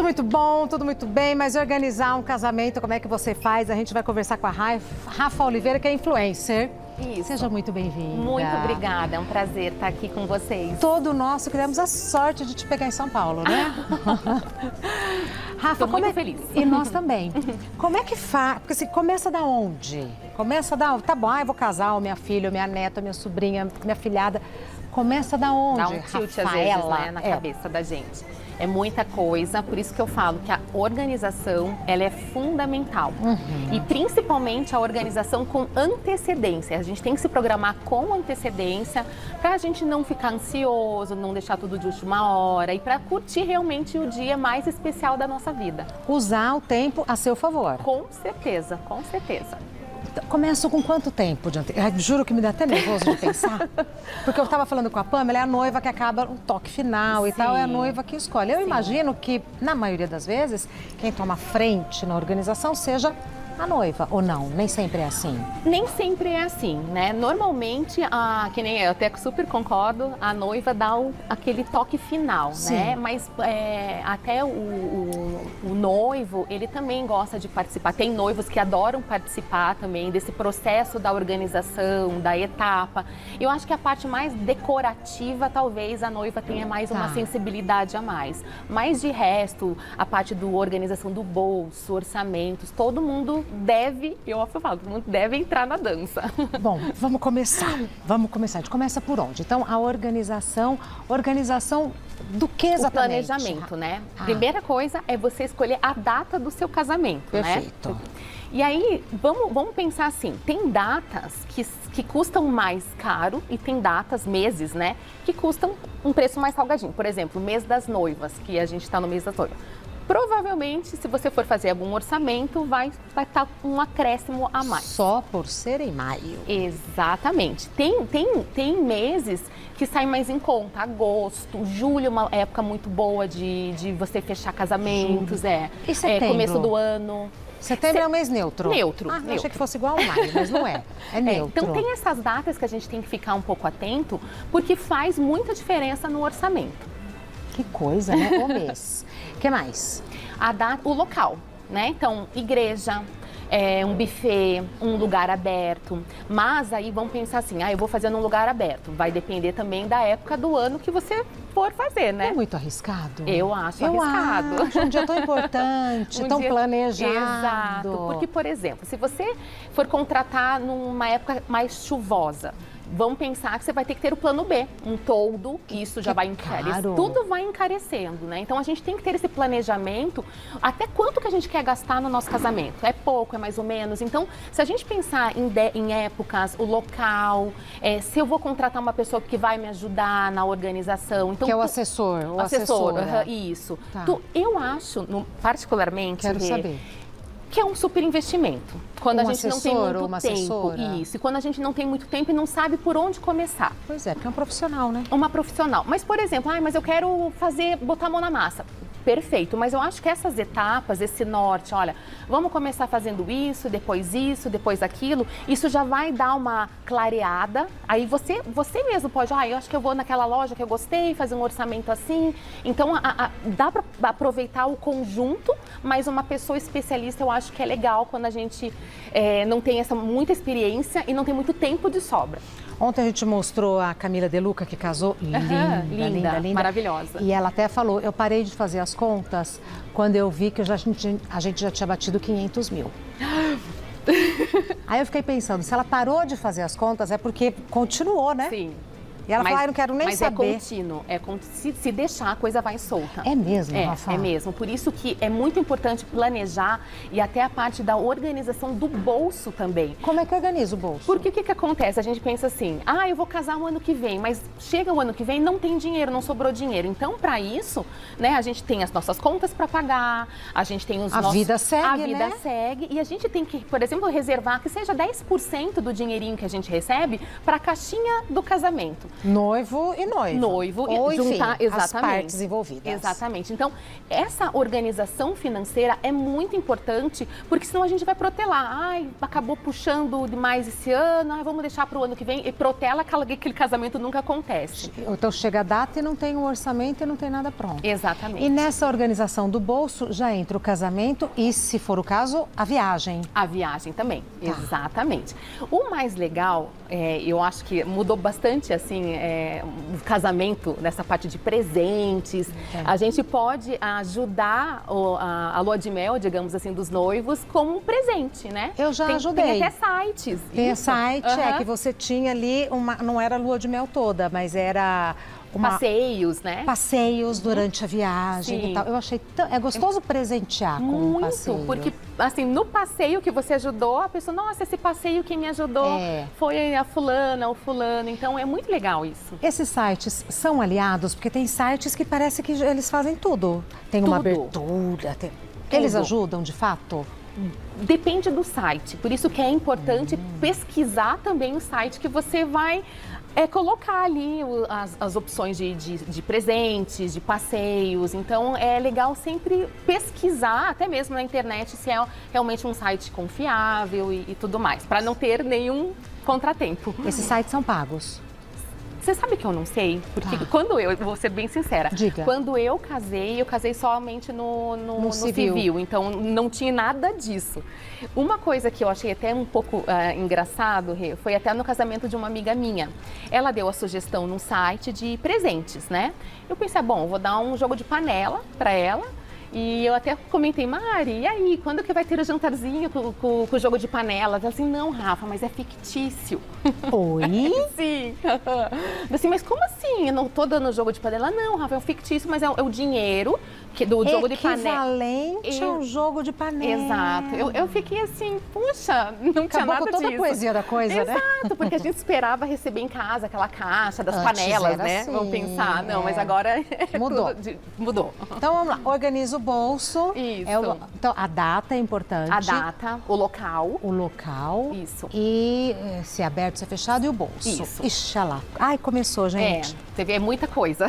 muito bom, tudo muito bem, mas organizar um casamento, como é que você faz? A gente vai conversar com a Rafa Oliveira, que é influencer. Isso. Seja muito bem-vinda. Muito obrigada, é um prazer estar aqui com vocês. Todo nosso, que demos a sorte de te pegar em São Paulo, né? Rafa, Estou muito feliz. E nós também. Como é que faz? Porque assim, começa da onde? Começa da... Tá bom, eu vou casar, minha filha, minha neta, minha sobrinha, minha filhada. Começa da onde, Dá um tilt às vezes, né, na cabeça da gente. É muita coisa, por isso que eu falo que a organização, ela é fundamental. E principalmente a organização com antecedência. A gente tem que se programar com antecedência para a gente não ficar ansioso, não deixar tudo de última hora e para curtir realmente o dia mais especial da nossa vida. Usar o tempo a seu favor. Com certeza, com certeza. Começo com quanto tempo de Juro que me dá até nervoso de pensar. Porque eu estava falando com a Pamela, é a noiva que acaba o toque final e tal, é a noiva que escolhe. Eu imagino que, na maioria das vezes, quem toma frente na organização seja a noiva, ou não? Nem sempre é assim? Nem sempre é assim, né? Normalmente, que nem eu até super concordo, a noiva dá aquele toque final, né? Mas até o noivo, ele também gosta de participar. Tem noivos que adoram participar também desse processo da organização, da etapa. Eu acho que a parte mais decorativa, talvez a noiva tenha mais uma sensibilidade a mais. Mas de resto, a parte da organização do bolso, orçamentos, todo mundo deve, eu falo, todo mundo deve entrar na dança. Bom, vamos começar. Vamos começar. A gente começa por onde? Então, a organização do que exatamente? O planejamento, né? Primeira coisa é você escolher a data do seu casamento, Perfeito. né? E aí, vamos pensar assim, tem datas que custam mais caro e tem datas, meses, né? Que custam um preço mais salgadinho. Por exemplo, o mês das noivas, que a gente está no mês das noivas. Provavelmente, se você for fazer algum orçamento, vai estar um acréscimo a mais. Só por ser em maio. Exatamente. Tem meses que saem mais em conta. Agosto, julho é uma época muito boa de você fechar casamentos. E setembro? Começo do ano. Setembro é um mês neutro? Neutro. Eu neutro. achei que fosse igual ao maio, mas não é. É neutro. Então, tem essas datas que a gente tem que ficar um pouco atento, porque faz muita diferença no orçamento. Que coisa, né? O mês. O que mais? O local, né? Então, igreja, um buffet, um lugar aberto. Mas aí vamos pensar assim, eu vou fazer num lugar aberto. Vai depender também da época do ano que você for fazer, né? É muito arriscado? Eu acho arriscado. Um dia tão importante, tão planejado. Exato. Porque, por exemplo, se você for contratar numa época mais chuvosa, vamos pensar que você vai ter que ter o plano B, um toldo, isso já vai encarecer. Tudo vai encarecendo, né? Então a gente tem que ter esse planejamento, até quanto que a gente quer gastar no nosso casamento. É pouco, é mais ou menos. Então, se a gente pensar em épocas, o local, se eu vou contratar uma pessoa que vai me ajudar na organização. Então, que é o assessor, ou assessora. Isso. Tá. Eu acho, particularmente, quero saber. Que é um super investimento. Quando a gente não tem muito tempo. Assessora. Isso. E quando a gente não tem muito tempo e não sabe por onde começar. Pois é, porque é um profissional, né? Uma profissional. Mas, por exemplo, mas eu quero botar a mão na massa. Perfeito, mas eu acho que essas etapas, esse norte, olha, vamos começar fazendo isso, depois aquilo, isso já vai dar uma clareada, aí você mesmo pode, eu acho que eu vou naquela loja que eu gostei, fazer um orçamento assim, então dá para aproveitar o conjunto, mas uma pessoa especialista eu acho que é legal quando a gente não tem muita experiência e não tem muito tempo de sobra. Ontem a gente mostrou a Camila De Luca, que casou, linda, maravilhosa. E ela até falou, eu parei de fazer as contas quando eu vi que a gente já tinha batido 500 mil. Aí eu fiquei pensando, se ela parou de fazer as contas é porque continuou, né? Sim. E ela falou, eu não quero nem saber. Mas é contínuo, se deixar a coisa vai solta. É mesmo, Rafa? É mesmo, por isso que é muito importante planejar e até a parte da organização do bolso também. Como é que organiza o bolso? Porque o que acontece? A gente pensa assim, eu vou casar o ano que vem, mas chega o ano que vem, não tem dinheiro, não sobrou dinheiro. Então, para isso, né, a gente tem as nossas contas para pagar, a gente tem os nossos... A vida segue, A vida segue e a gente tem que, por exemplo, reservar que seja 10% do dinheirinho que a gente recebe para a caixinha do casamento. Noivo e noiva. Noivo ou, e enfim, juntar as partes envolvidas. Exatamente. Então, essa organização financeira é muito importante, porque senão a gente vai protelar. Ai, acabou puxando demais esse ano, ai, vamos deixar para o ano que vem. E protela aquele casamento nunca acontece. Então chega a data e não tem um orçamento e não tem nada pronto. Exatamente. E nessa organização do bolso já entra o casamento e, se for o caso, a viagem. A viagem também, Tá. Exatamente. O mais legal, eu acho que mudou bastante assim, o casamento nessa parte de presentes. A gente pode ajudar a lua de mel, digamos assim, dos noivos como um presente, né? Eu já ajudei. Tem até sites. Tem Isso. site, Aham. que você tinha ali, não era lua de mel toda, mas era Passeios, né? passeios durante a viagem Sim. e tal. Eu achei é gostoso presentear com um Muito, passeio. porque assim, no passeio que você ajudou, a pessoa, nossa, esse passeio quem me ajudou foi a fulana, o fulano, então é muito legal isso. Esses sites são aliados, porque tem sites que parece que eles fazem tudo. Tem uma Tudo. abertura, eles Tudo. ajudam de fato? Depende do site, por isso que é importante pesquisar também o site que você vai colocar ali as opções de presentes, de passeios. Então é legal sempre pesquisar, até mesmo na internet, se é realmente um site confiável e tudo mais, para não ter nenhum contratempo. Esses sites são pagos. Você sabe que eu não sei? Porque Tá. quando eu vou ser bem sincera, Diga. quando eu casei somente no civil, então não tinha nada disso. Uma coisa que eu achei até um pouco engraçado, Rê, foi até no casamento de uma amiga minha. Ela deu a sugestão num site de presentes, né? Eu pensei, bom, eu vou dar um jogo de panela para ela. E eu até comentei, Mari, e aí, quando que vai ter o jantarzinho com o jogo de panela? Ela assim, não, Rafa, mas é fictício. Oi? Sim. Eu assim, mas como assim? Eu não tô dando jogo de panela? Não, Rafa, é um fictício, mas é o dinheiro do jogo de panela. Equivalente ao jogo de panela. Exato. Eu fiquei assim, puxa, não tinha Acabou nada com toda disso. a poesia da coisa, né? Exato, porque a gente esperava receber em casa aquela caixa das Antes panelas, era né? assim, Vamos pensar. Não, mas agora Mudou. Mudou. Então vamos lá, organiza o bolso. Isso. Então a data é importante. A data, o local. O local. Isso. E se é aberto, se é fechado e o bolso. Isso. Ixi, olha lá. Ai, começou, gente. Você vê, é muita coisa.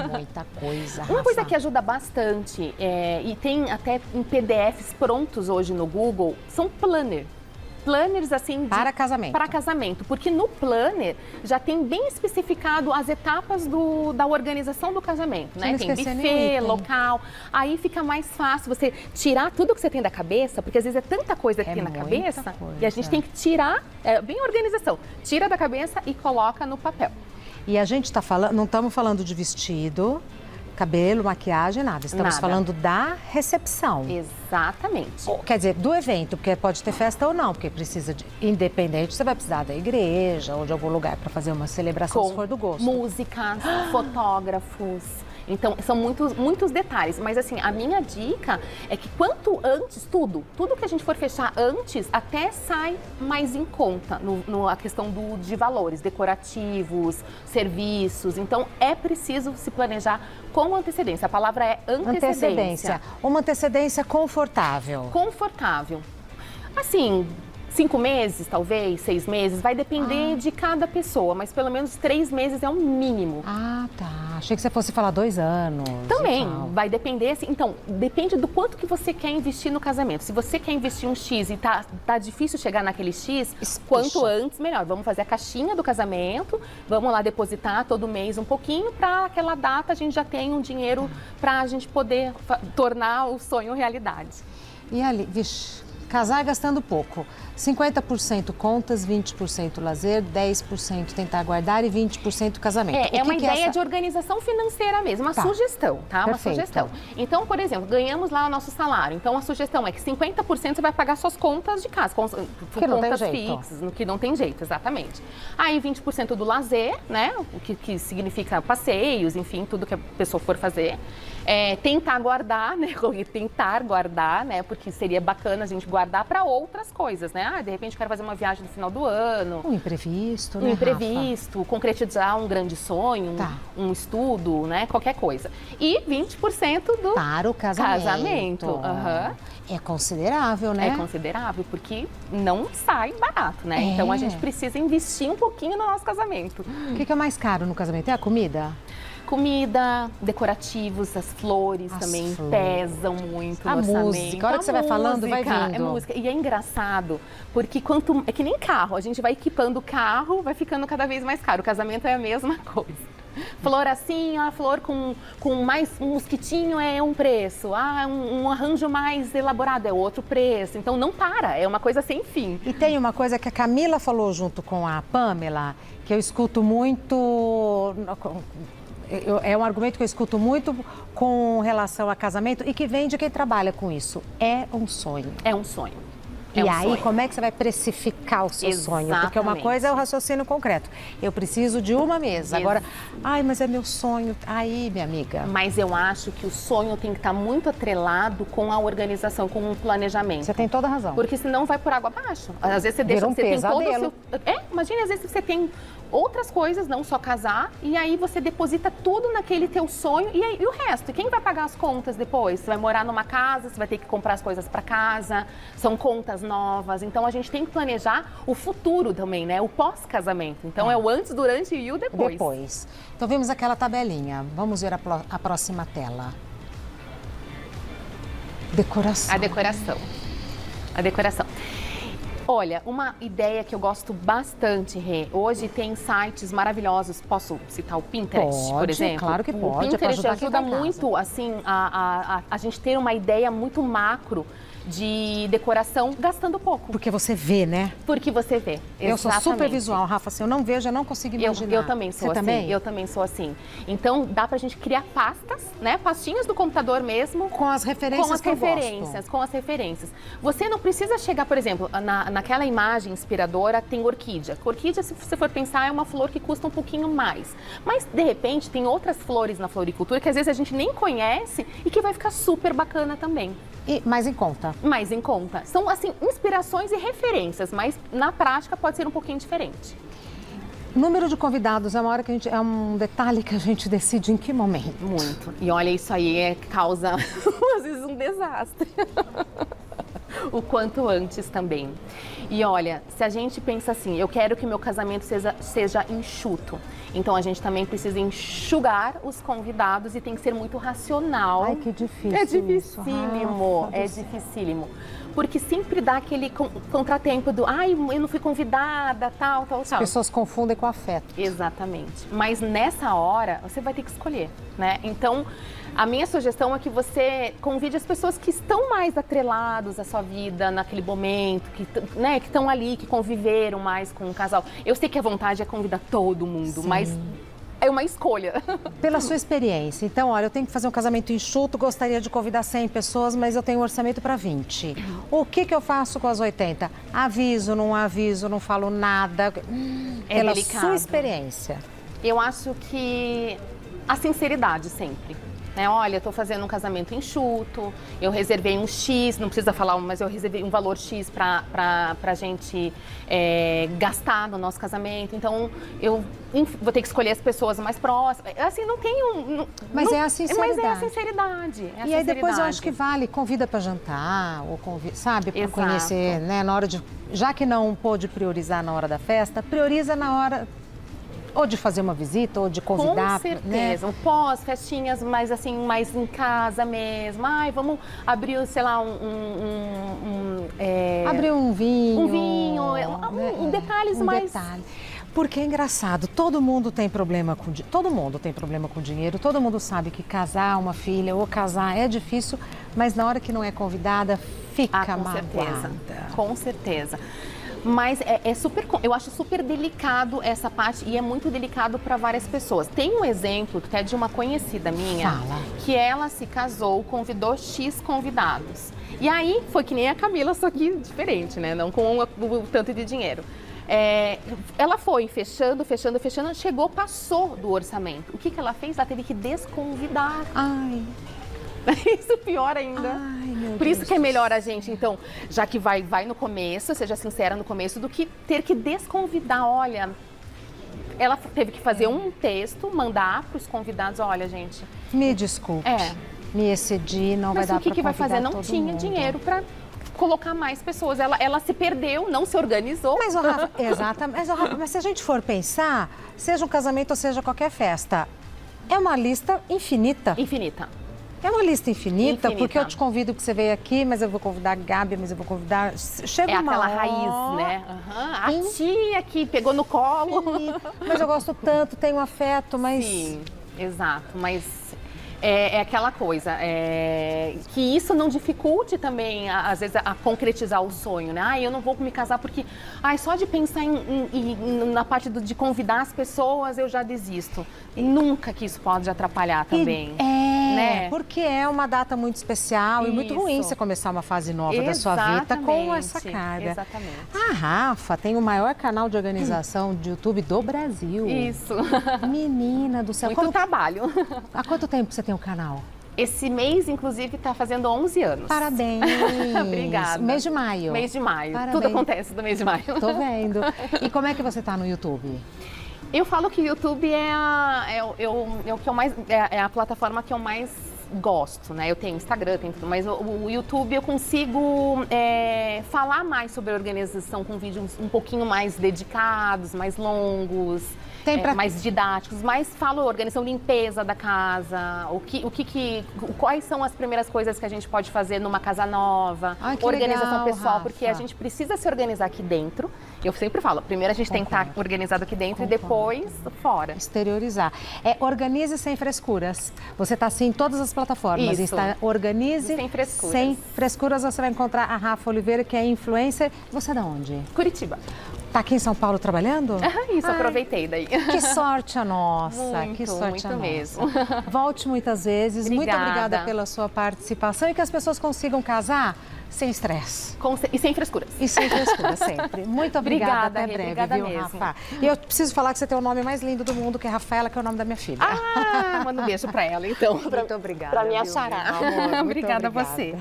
Muita coisa, Uma coisa Rafa. que ajuda bastante, e tem até em PDFs prontos hoje no Google, são planners assim Para casamento. Para casamento, porque no planner já tem bem especificado as etapas da organização do casamento, né? Não Tem esqueci nenhum buffet, item. local, aí fica mais fácil você tirar tudo que você tem da cabeça, porque às vezes é tanta coisa que tem na muita cabeça coisa. e a gente tem que tirar, bem organização, tira da cabeça e coloca no papel. E a gente está falando, não estamos falando de vestido, cabelo, maquiagem, nada. Estamos Nada. falando da recepção. Exatamente. Quer dizer, do evento, porque pode ter festa ou não, porque precisa de. Independente, você vai precisar da igreja ou de algum lugar para fazer uma celebração, se for do gosto. Músicas, fotógrafos. Então, são muitos detalhes. Mas, assim, a minha dica é que quanto antes, tudo que a gente for fechar antes, até sai mais em conta a questão de valores decorativos, serviços. Então, é preciso se planejar com antecedência. A palavra é antecedência. Uma antecedência confortável. Confortável. Assim, 5 meses, talvez, 6 meses, vai depender de cada pessoa, mas pelo menos 3 meses é o mínimo. Ah, tá. Achei que você fosse falar 2 anos. Também, e tal. vai depender, assim, então, depende do quanto que você quer investir no casamento. Se você quer investir um X e tá difícil chegar naquele X, quanto antes, melhor. Vamos fazer a caixinha do casamento, vamos lá depositar todo mês um pouquinho, para aquela data a gente já tem um dinheiro para a gente poder tornar o sonho realidade. E ali, vixe, casar gastando pouco. 50% contas, 20% lazer, 10% tentar guardar e 20% casamento. É uma ideia essa? de organização financeira mesmo, uma sugestão, tá? Perfeito. Uma sugestão. Então, por exemplo, ganhamos lá o nosso salário. Então, a sugestão é que 50% você vai pagar suas contas de casa, contas não tem jeito. fixas, no que não tem jeito, exatamente. Aí, 20% do lazer, né? O que significa passeios, enfim, tudo que a pessoa for fazer. Tentar guardar, né? Tentar guardar, né? Porque seria bacana a gente guardar para outras coisas, né? Ah, de repente quero fazer uma viagem no final do ano. Um imprevisto, né, Um imprevisto, concretizar um grande sonho, um estudo, né? Qualquer coisa. E 20% do para o casamento. Uhum. É considerável, né? É considerável, porque não sai barato, né? Então a gente precisa investir um pouquinho no nosso casamento. O que é mais caro no casamento? É a comida? Comida, decorativos, as flores também pesam muito no orçamento. Música, a hora que você vai falando, vai vindo. É música. E é engraçado, porque é que nem carro, a gente vai equipando o carro, vai ficando cada vez mais caro. O casamento é a mesma coisa. Flor assim, a flor com mais um mosquitinho é um preço. Um arranjo mais elaborado é outro preço. Então não para, é uma coisa sem fim. E tem uma coisa que a Camila falou junto com a Pamela, que eu escuto muito... É um argumento que eu escuto muito com relação a casamento e que vem de quem trabalha com isso. É um sonho. É um sonho. E aí, como é que você vai precificar o seu sonho? Porque uma coisa é o raciocínio concreto. Eu preciso de uma mesa. Agora, mas é meu sonho. Aí, minha amiga. Mas eu acho que o sonho tem que estar muito atrelado com a organização, com o planejamento. Você tem toda a razão. Porque senão vai por água abaixo. Às vezes você deixa, você tem todo o seu... Imagina, às vezes você tem outras coisas, não só casar, e aí você deposita tudo naquele teu sonho, e o resto? Quem vai pagar as contas depois? Você vai morar numa casa, você vai ter que comprar as coisas para casa, são contas novas, então a gente tem que planejar o futuro também, né? O pós-casamento. Então é o antes, durante e o depois. Então vimos aquela tabelinha, vamos ver a próxima tela. Decoração. A decoração. Olha, uma ideia que eu gosto bastante, Rê. Hoje tem sites maravilhosos. Posso citar o Pinterest, por exemplo? Claro que pode. O Pinterest ajuda muito, assim, a gente ter uma ideia muito macro de decoração gastando pouco. Porque você vê, né? Porque você vê. Eu sou super visual, Rafa. Se eu não vejo, eu não consigo imaginar. Eu também sou assim. Também? Eu também sou assim. Então, dá pra gente criar pastas, né? Pastinhas do computador mesmo. Com as referências Com as referências. Você não precisa chegar, por exemplo, naquela imagem inspiradora tem orquídea. Orquídea, se você for pensar, é uma flor que custa um pouquinho mais. Mas, de repente, tem outras flores na floricultura que às vezes a gente nem conhece e que vai ficar super bacana também. E mais em conta. Mais em conta. São, assim, inspirações e referências, mas na prática pode ser um pouquinho diferente. Número de convidados é é um detalhe que a gente decide em que momento. Muito. E olha, isso aí causa, às vezes, um desastre. O quanto antes também. E olha, se a gente pensa assim, eu quero que meu casamento seja enxuto. Então a gente também precisa enxugar os convidados e tem que ser muito racional. Ai, que difícil. É dificílimo, é dificílimo. Porque sempre dá aquele contratempo do, eu não fui convidada, tal. As pessoas confundem com afeto. Exatamente. Mas nessa hora, você vai ter que escolher, né? Então, a minha sugestão é que você convide as pessoas que estão mais atrelados à sua vida naquele momento, que estão ali, que conviveram mais com o casal. Eu sei que a vontade é convidar todo mundo, mas é uma escolha. Pela sua experiência. Então, olha, eu tenho que fazer um casamento enxuto, gostaria de convidar 100 pessoas, mas eu tenho um orçamento para 20. O que eu faço com as 80? Aviso, não falo nada. Pela sua experiência. Eu acho que a sinceridade sempre. Olha, estou fazendo um casamento enxuto, eu reservei um X, não precisa falar, mas eu reservei um valor X para a gente gastar no nosso casamento. Então, eu vou ter que escolher as pessoas mais próximas. Assim, não tem Mas é a sinceridade. Mas é a sinceridade. E aí depois eu acho que vale, convida para jantar, ou sabe, para conhecer, né, na hora de... Já que não pôde priorizar na hora da festa, prioriza na hora... Ou de fazer uma visita, ou de convidar. Com certeza. Né? Festinhas mais assim, mais em casa mesmo. Vamos abrir, sei lá, abrir um vinho. Um vinho, né? Detalhes mais... Detalhe. Porque é engraçado, todo mundo tem problema com dinheiro, todo mundo sabe que casar uma filha ou casar é difícil, mas na hora que não é convidada, fica magoada. Com certeza. Mas eu acho super delicado essa parte e é muito delicado para várias pessoas. Tem um exemplo que é de uma conhecida minha, que ela se casou, convidou X convidados. E aí foi que nem a Camila, só que diferente, né? Não com o tanto de dinheiro. Ela foi fechando, chegou, passou do orçamento. O que ela fez? Ela teve que desconvidar. Ai. Isso pior ainda. Ai, meu Por isso Deus que é do melhor a céu. gente, então, já que vai no começo, seja sincera no começo, do que ter que desconvidar. Olha, ela teve que fazer um texto, mandar para os convidados, olha, gente. Me desculpe. Me excedi, não vai Mas dar o que para vai fazer? Não todo tinha mundo. dinheiro para colocar mais pessoas. Ela se perdeu, não se organizou. Mas, ô, Rafa, exatamente. Mas, ô, Rafa, mas se a gente for pensar, seja um casamento ou seja qualquer festa, é uma lista infinita. Infinita. É uma lista infinita, Infinita. porque eu te convido que você veio aqui, mas eu vou convidar a Gabi, mas eu vou convidar... Chega É uma aquela hora... raiz, né? A tia que pegou no colo. Mas eu gosto tanto, tenho afeto, mas... Sim, exato. Mas é aquela coisa, que isso não dificulte também, às vezes, a concretizar o sonho, né? Eu não vou me casar porque, só de pensar na parte de convidar as pessoas, eu já desisto. E nunca que isso pode atrapalhar também. Né? Porque é uma data muito especial e muito ruim Isso. você começar uma fase nova da sua vida com essa carga. Exatamente. A Rafa tem o maior canal de organização de YouTube do Brasil. Isso. Menina do céu. Muito trabalho. Há quanto tempo você tem o canal? Esse mês, inclusive, está fazendo 11 anos. Parabéns. Obrigada. Mês de maio. Mês de maio. Parabéns. Tudo acontece no mês de maio. Tô vendo. E como é que você tá no YouTube? Eu falo que o YouTube o que eu mais, é a plataforma que eu mais gosto, né? Eu tenho Instagram, tenho tudo, mas o YouTube eu consigo falar mais sobre a organização com vídeos um pouquinho mais dedicados, mais longos, mais didáticos, mas falo organização, limpeza da casa, quais são as primeiras coisas que a gente pode fazer numa casa nova, Ai, que organização legal, pessoal, Rafa. porque a gente precisa se organizar aqui dentro. Eu sempre falo, primeiro a gente tem que estar organizado aqui dentro e depois fora. Exteriorizar. Organize sem frescuras. Você está assim em todas as plataformas. Isso. Organize Sem frescuras. Sem frescuras você vai encontrar a Rafa Oliveira, que é influencer. Você é de onde? Curitiba. Tá aqui em São Paulo trabalhando? Isso, aproveitei daí. Que sorte a nossa. Muito, que sorte muito a nossa. mesmo. Volte muitas vezes. Muito Obrigada. obrigada pela sua participação e que as pessoas consigam casar sem estresse. E sem frescuras. E sem frescura, sempre. Muito obrigada, Obrigada, até breve, obrigada viu, mesmo. Rafa? E eu preciso falar que você tem o nome mais lindo do mundo, que é Rafaela, que é o nome da minha filha. Manda um beijo pra ela, então. Muito obrigada. Pra me viu, achará. meu amor? Muito Obrigada a você.